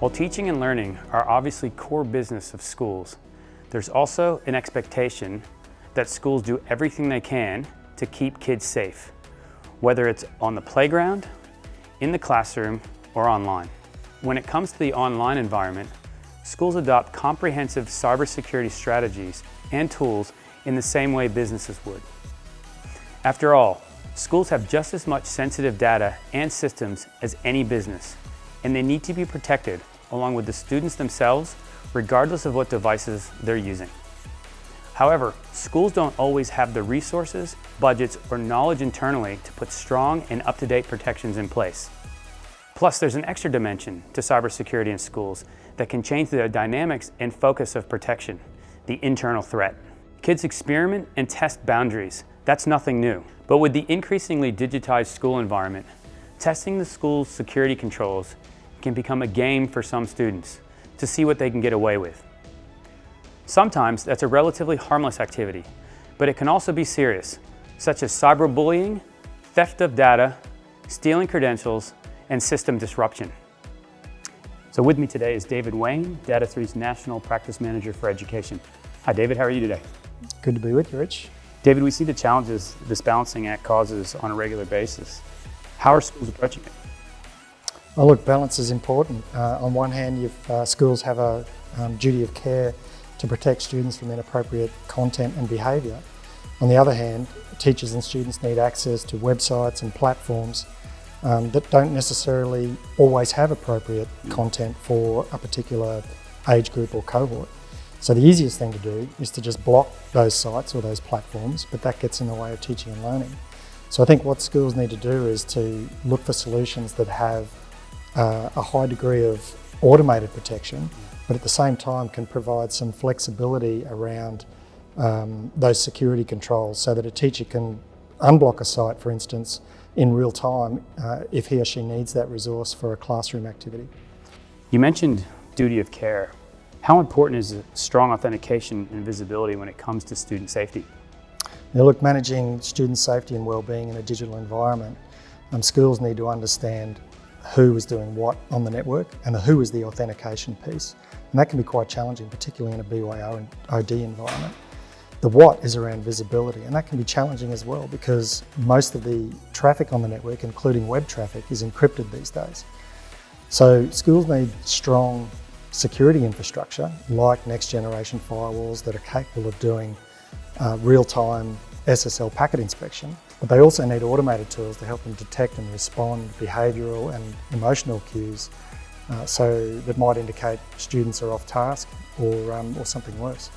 While teaching and learning are obviously core business of schools, there's also an expectation that schools do everything they can to keep kids safe, whether it's on the playground, in the classroom, or online. When it comes to the online environment, schools adopt comprehensive cybersecurity strategies and tools in the same way businesses would. After all, schools have just as much sensitive data and systems as any business, and they need to be protected along with the students themselves, regardless of what devices they're using. However, schools don't always have the resources, budgets, or knowledge internally to put strong and up-to-date protections in place. Plus, there's an extra dimension to cybersecurity in schools that can change the dynamics and focus of protection, the internal threat. Kids experiment and test boundaries. That's nothing new. But with the increasingly digitized school environment, testing the school's security controls can become a game for some students to see what they can get away with. Sometimes that's a relatively harmless activity, but it can also be serious, such as cyberbullying, theft of data, stealing credentials, and system disruption. So with me today is David Wayne, Data3's National Practice Manager for Education. Hi David, how are you today? Good to be with you, Rich. David, we see the challenges this balancing act causes on a regular basis. How are schools approaching it? Oh, look, balance is important. On one hand, schools have a duty of care to protect students from inappropriate content and behaviour. On the other hand, teachers and students need access to websites and platforms that don't necessarily always have appropriate content for a particular age group or cohort. So the easiest thing to do is to just block those sites or those platforms, but that gets in the way of teaching and learning. So I think what schools need to do is to look for solutions that have a high degree of automated protection, but at the same time can provide some flexibility around those security controls so that a teacher can unblock a site, for instance, in real time if he or she needs that resource for a classroom activity. You mentioned duty of care. How important is strong authentication and visibility when it comes to student safety? Now look, managing student safety and wellbeing in a digital environment, schools need to understand who is doing what on the network and the who is the authentication piece. And that can be quite challenging, particularly in a BYO and OD environment. The what is around visibility, and that can be challenging as well because most of the traffic on the network, including web traffic, is encrypted these days. So schools need strong security infrastructure like next generation firewalls that are capable of doing real-time SSL packet inspection, but they also need automated tools to help them detect and respond behavioural and emotional cues so that might indicate students are off task or something worse.